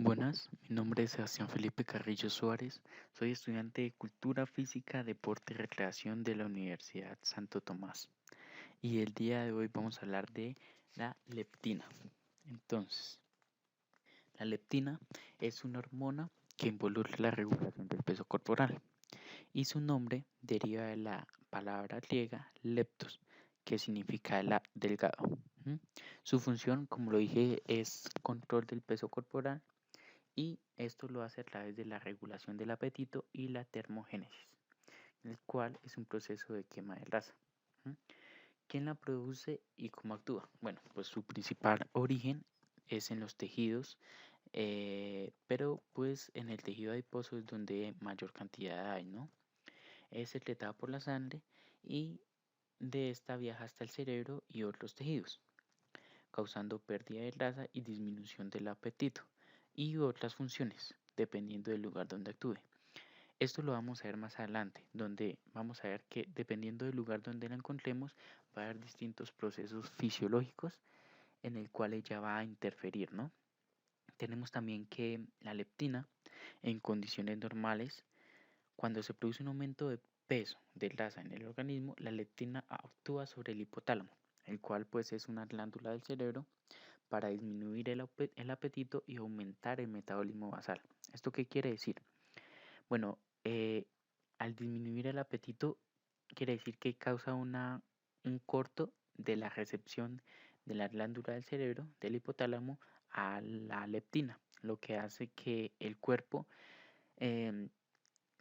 Buenas, mi nombre es Sebastián Felipe Carrillo Suárez, soy estudiante de Cultura Física, Deporte y Recreación de la Universidad Santo Tomás. Y el día de hoy vamos a hablar de la leptina. Entonces, la leptina es una hormona que involucra la regulación del peso corporal y su nombre deriva de la palabra griega leptos, que significa delgado. Su función, como lo dije, es control del peso corporal y esto lo hace a través de la regulación del apetito y la termogénesis, el cual es un proceso de quema de grasa. ¿Quién la produce y cómo actúa? Bueno, pues su principal origen es en los tejidos, pero pues en el tejido adiposo es donde mayor cantidad hay, ¿no? Es secretada por la sangre y de esta viaja hasta el cerebro y otros tejidos, causando pérdida de grasa y disminución del apetito y otras funciones, dependiendo del lugar donde actúe. Esto lo vamos a ver más adelante, donde vamos a ver que dependiendo del lugar donde la encontremos, va a haber distintos procesos fisiológicos en el cual ella va a interferir, ¿no? Tenemos también que la leptina, en condiciones normales, cuando se produce un aumento de peso, de grasa en el organismo, la leptina actúa sobre el hipotálamo, el cual pues es una glándula del cerebro para disminuir el apetito y aumentar el metabolismo basal. ¿Esto qué quiere decir? Bueno, al disminuir el apetito, quiere decir que causa un corto de la recepción de la glándula del cerebro, del hipotálamo, a la leptina, lo que hace que el cuerpo em,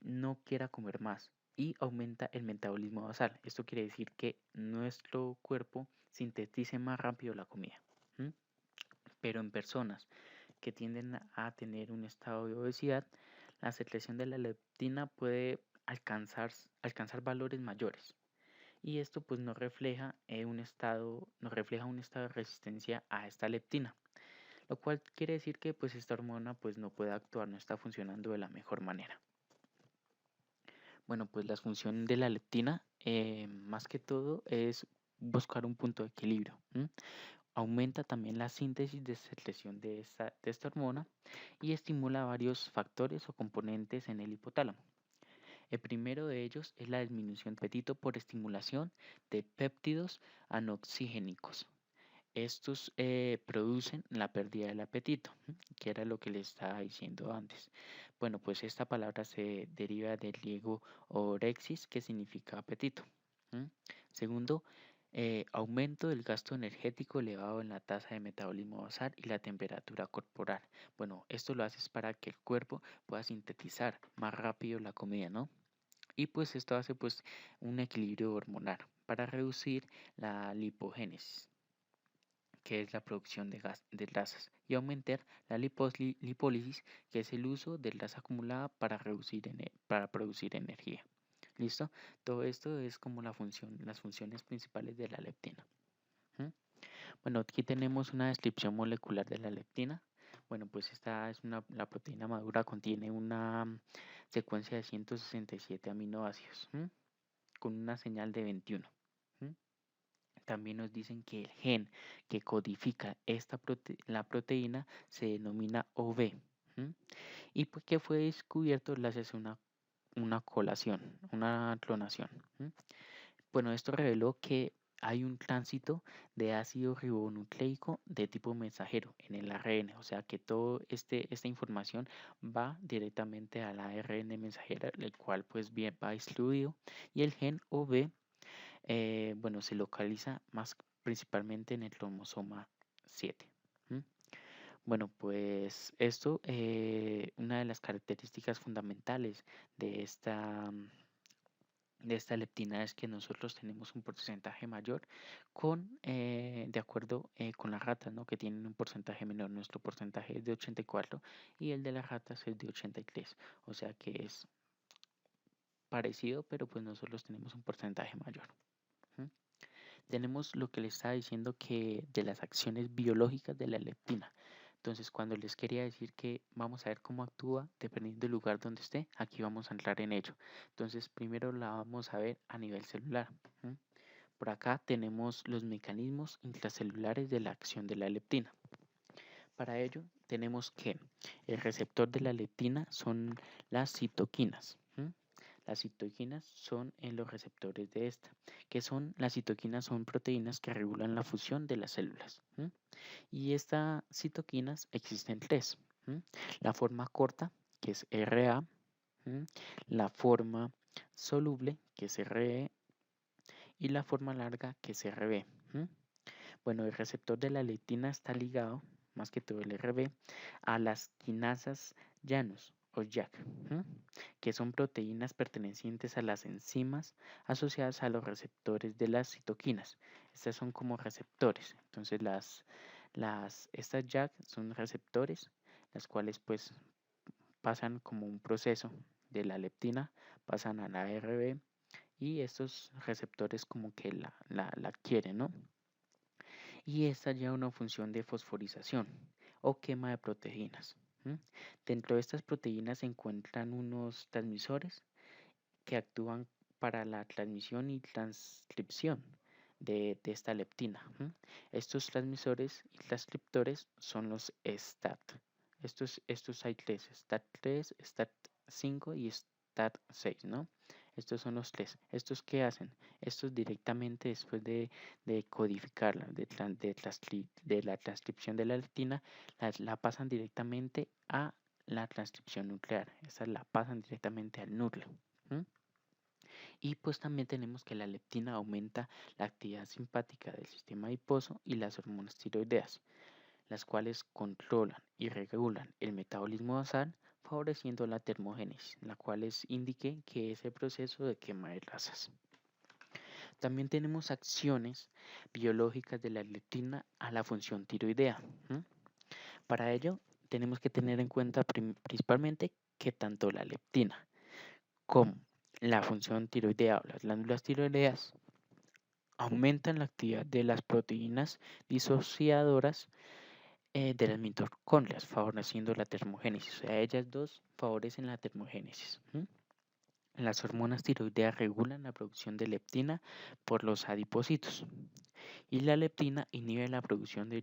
no quiera comer más y aumenta el metabolismo basal. Esto quiere decir que nuestro cuerpo sintetice más rápido la comida. Pero en personas que tienden a tener un estado de obesidad, la secreción de la leptina puede alcanzar valores mayores. Y esto pues nos refleja un estado de resistencia a esta leptina, lo cual quiere decir que pues esta hormona pues no puede actuar, no está funcionando de la mejor manera. Bueno, pues la función de la leptina más que todo es buscar un punto de equilibrio. Aumenta también la síntesis de secreción de esta hormona y estimula varios factores o componentes en el hipotálamo. El primero de ellos es la disminución de apetito por estimulación de péptidos anoxigénicos. Estos producen la pérdida del apetito, que era lo que le estaba diciendo antes. Bueno, pues esta palabra se deriva del griego orexis, que significa apetito. Segundo, aumento del gasto energético elevado en la tasa de metabolismo basal y la temperatura corporal. Bueno, esto lo haces para que el cuerpo pueda sintetizar más rápido la comida, ¿no? Y pues esto hace pues un equilibrio hormonal para reducir la lipogénesis, que es la producción de grasas, y aumentar la lipólisis, que es el uso de grasa acumulada para producir energía. ¿Listo? Todo esto es como las funciones principales de la leptina. Bueno, aquí tenemos una descripción molecular de la leptina. Bueno, pues esta es la proteína madura, contiene una secuencia de 167 aminoácidos, con una señal de 21. También nos dicen que el gen que codifica la proteína se denomina OV. Y pues que fue descubierto gracias a una clonación. Bueno, esto reveló que hay un tránsito de ácido ribonucleico de tipo mensajero en el ARN, o sea que toda esta información va directamente al ARN mensajero, el cual pues bien va distribuido, y el gen OV bueno, se localiza más principalmente en el cromosoma 7. Bueno, pues esto, una de las características fundamentales de esta leptina es que nosotros tenemos un porcentaje mayor de acuerdo con las ratas, ¿no? Que tienen un porcentaje menor. Nuestro porcentaje es de 84 y el de las ratas es de 83. O sea que es parecido, pero pues nosotros tenemos un porcentaje mayor. Tenemos lo que les estaba diciendo que de las acciones biológicas de la leptina. Entonces, cuando les quería decir que vamos a ver cómo actúa dependiendo del lugar donde esté, aquí vamos a entrar en ello. Entonces, primero la vamos a ver a nivel celular. Por acá tenemos los mecanismos intracelulares de la acción de la leptina. Para ello, tenemos que el receptor de la leptina son las citoquinas. Las citoquinas son en los receptores de esta, que son las citoquinas son proteínas que regulan la fusión de las células. Y estas citoquinas existen tres. La forma corta, que es RA, la forma soluble, que es RE, y la forma larga, que es RB. Bueno, el receptor de la leptina está ligado, más que todo el RB, a las quinasas Janus o JAK, que son proteínas pertenecientes a las enzimas asociadas a los receptores de las citoquinas. Estas son como receptores. Entonces estas JAK son receptores, las cuales pues pasan como un proceso de la leptina, pasan a la RB y estos receptores como que la adquieren, ¿no? Y esta lleva una función de fosforización o quema de proteínas. Dentro de estas proteínas se encuentran unos transmisores que actúan para la transmisión y transcripción de esta leptina. Estos transmisores y transcriptores son los STAT. Estos hay tres, STAT3, STAT5 y STAT6, ¿no? Estos son los tres. ¿Estos qué hacen? Estos directamente después de codificarla, de la transcripción de la leptina, la pasan directamente a la transcripción nuclear. Estas la pasan directamente al núcleo. Y pues también tenemos que la leptina aumenta la actividad simpática del sistema adiposo y las hormonas tiroideas, las cuales controlan y regulan el metabolismo basal, favoreciendo la termogénesis, la cual indique que es el proceso de quema de grasas. También tenemos acciones biológicas de la leptina a la función tiroidea. Para ello, tenemos que tener en cuenta principalmente que tanto la leptina como la función tiroidea o las glándulas tiroideas aumentan la actividad de las proteínas disociadoras de las mitocondrias, favoreciendo la termogénesis. O sea, ellas dos favorecen la termogénesis. Las hormonas tiroideas regulan la producción de leptina por los adipocitos y la leptina inhibe la producción de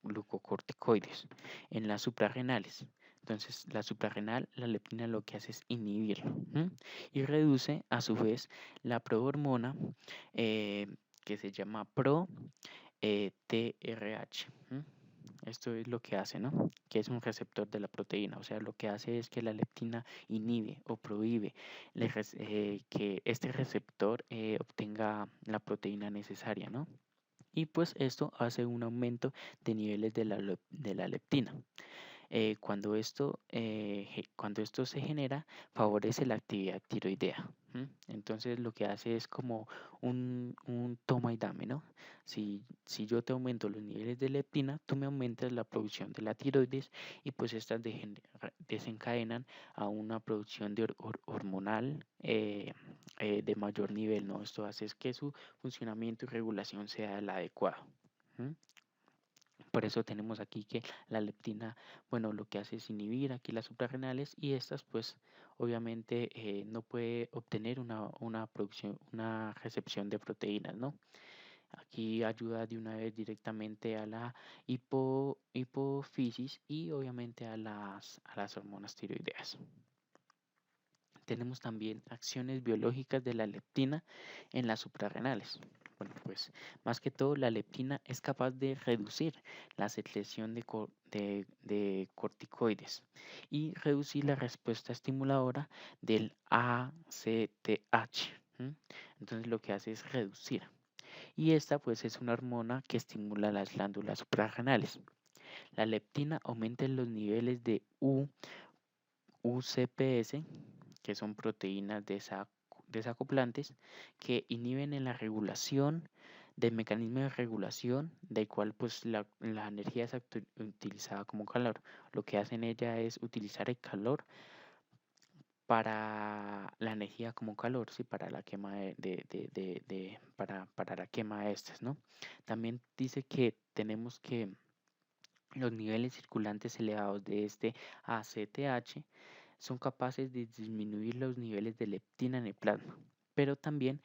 glucocorticoides en las suprarrenales. Entonces, la suprarrenal, la leptina lo que hace es inhibirlo y reduce a su vez la prohormona que se llama TRH. Esto es lo que hace, ¿no? Que es un receptor de la proteína. O sea, lo que hace es que la leptina inhibe o prohíbe que este receptor obtenga la proteína necesaria, ¿no? Y pues esto hace un aumento de niveles de la leptina. Cuando esto se genera, favorece la actividad tiroidea. Entonces lo que hace es como un toma y dame, ¿no? Si yo te aumento los niveles de leptina, tú me aumentas la producción de la tiroides y pues estas desencadenan a una producción de hormonal de mayor nivel, ¿no? Esto hace es que su funcionamiento y regulación sea el adecuado. Por eso tenemos aquí que la leptina, bueno, lo que hace es inhibir aquí las suprarrenales y estas pues obviamente no puede obtener una producción, una recepción de proteínas, ¿no? Aquí ayuda de una vez directamente a la hipofisis y obviamente a las hormonas tiroideas. Tenemos también acciones biológicas de la leptina en las suprarrenales. Bueno, pues más que todo la leptina es capaz de reducir la secreción de corticoides y reducir la respuesta estimuladora del ACTH. Entonces lo que hace es reducir. Y esta pues es una hormona que estimula las glándulas suprarrenales. La leptina aumenta los niveles de UCPS, que son proteínas desacoplantes que inhiben en la regulación del mecanismo de regulación del cual pues la energía es utilizada como calor. Lo que hacen ella es utilizar el calor para la energía como calor, ¿sí? Para la quema para la quema de estas, ¿no? También dice que tenemos que los niveles circulantes elevados de este ACTH son capaces de disminuir los niveles de leptina en el plasma, pero también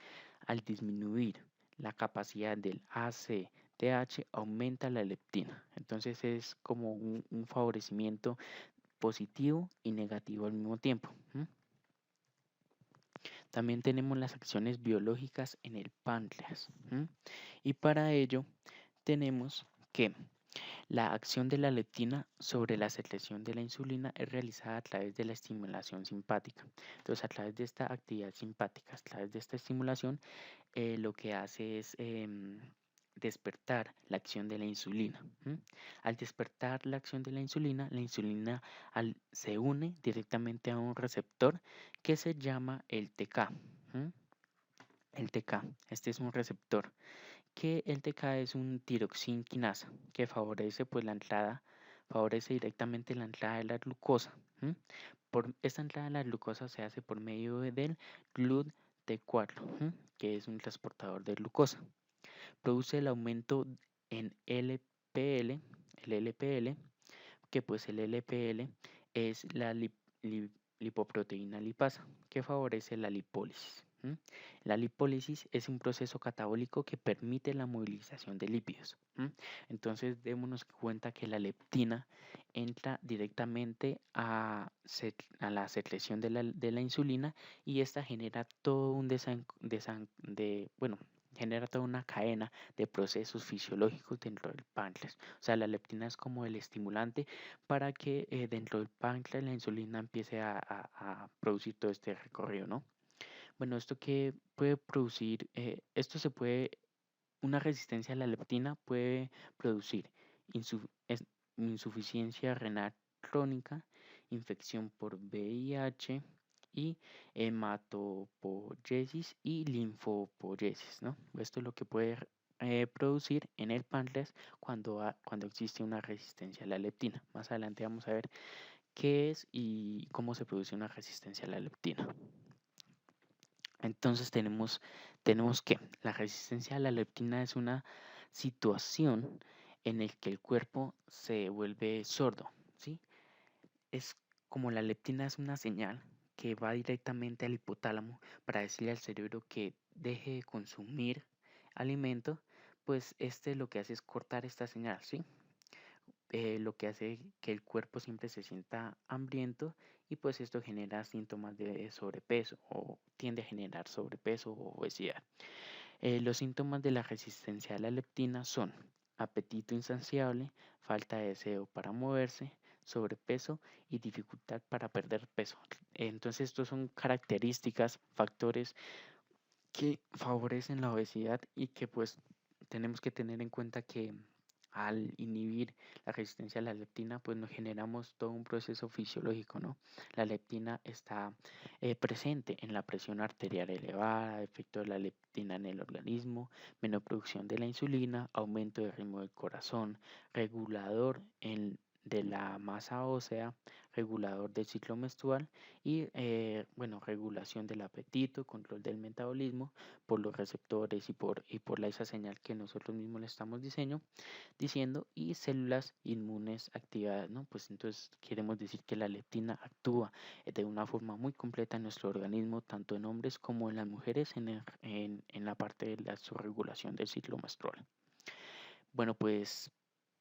al disminuir la capacidad del ACTH TH aumenta la leptina. Entonces es como un favorecimiento positivo y negativo al mismo tiempo. También tenemos las acciones biológicas en el páncreas. Y para ello tenemos que la acción de la leptina sobre la secreción de la insulina es realizada a través de la estimulación simpática. Entonces, a través de esta actividad simpática, a través de esta estimulación, lo que hace es despertar la acción de la insulina. Al despertar la acción de la insulina se une directamente a un receptor que se llama el TK. El TK, este es un receptor que el TK es un tiroxin-quinasa que favorece pues favorece directamente la entrada de la glucosa. Por esta entrada de la glucosa se hace por medio del GLUT-T4, que es un transportador de glucosa. Produce el aumento en LPL, el LPL, que pues el LPL es la lipoproteína lipasa, que favorece la lipólisis. La lipólisis es un proceso catabólico que permite la movilización de lípidos. Entonces, démonos cuenta que la leptina entra directamente a la secreción de la insulina y esta genera todo un bueno, genera toda una cadena de procesos fisiológicos dentro del páncreas. O sea, la leptina es como el estimulante para que dentro del páncreas la insulina empiece a producir todo este recorrido, ¿no? Bueno, esto que puede producir, una resistencia a la leptina puede producir insuficiencia renal crónica, infección por VIH y hematopoiesis y linfopoiesis, ¿no? Esto es lo que puede producir en el páncreas cuando existe una resistencia a la leptina. Más adelante vamos a ver qué es y cómo se produce una resistencia a la leptina. Entonces tenemos que la resistencia a la leptina es una situación en la que el cuerpo se vuelve sordo, ¿sí? Es como la leptina es una señal que va directamente al hipotálamo para decirle al cerebro que deje de consumir alimento, pues este lo que hace es cortar esta señal, ¿sí? Lo que hace que el cuerpo siempre se sienta hambriento y pues esto genera síntomas de sobrepeso o tiende a generar sobrepeso o obesidad. Los síntomas de la resistencia a la leptina son apetito insaciable, falta de deseo para moverse, sobrepeso y dificultad para perder peso. Entonces estos son características, factores que favorecen la obesidad y que pues tenemos que tener en cuenta que al inhibir la resistencia a la leptina, pues nos generamos todo un proceso fisiológico, ¿no? La leptina está presente en la presión arterial elevada, efecto de la leptina en el organismo, menor producción de la insulina, aumento del ritmo del corazón, regulador de la masa ósea, regulador del ciclo menstrual y, bueno, regulación del apetito, control del metabolismo por los receptores y por esa señal que nosotros mismos le estamos diciendo y células inmunes activadas, ¿no? Pues entonces queremos decir que la leptina actúa de una forma muy completa en nuestro organismo, tanto en hombres como en las mujeres en la parte de la regulación del ciclo menstrual. Bueno, pues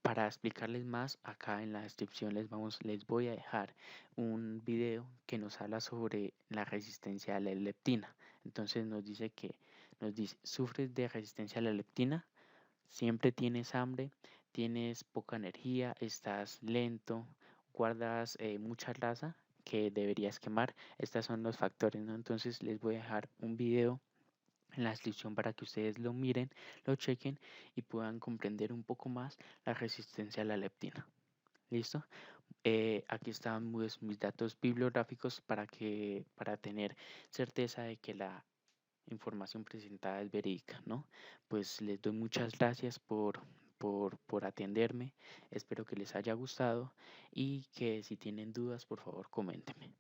para explicarles más, acá en la descripción les voy a dejar un video que nos habla sobre la resistencia a la leptina. Entonces nos dice, ¿sufres de resistencia a la leptina? Siempre tienes hambre, tienes poca energía, estás lento, guardas mucha grasa que deberías quemar. Estos son los factores, ¿no? Entonces les voy a dejar un video en la descripción para que ustedes lo miren, lo chequen y puedan comprender un poco más la resistencia a la leptina. ¿Listo? Aquí están mis datos bibliográficos para tener certeza de que la información presentada es verídica, ¿no? Pues les doy muchas gracias por atenderme. Espero que les haya gustado y que si tienen dudas, por favor, coméntenme.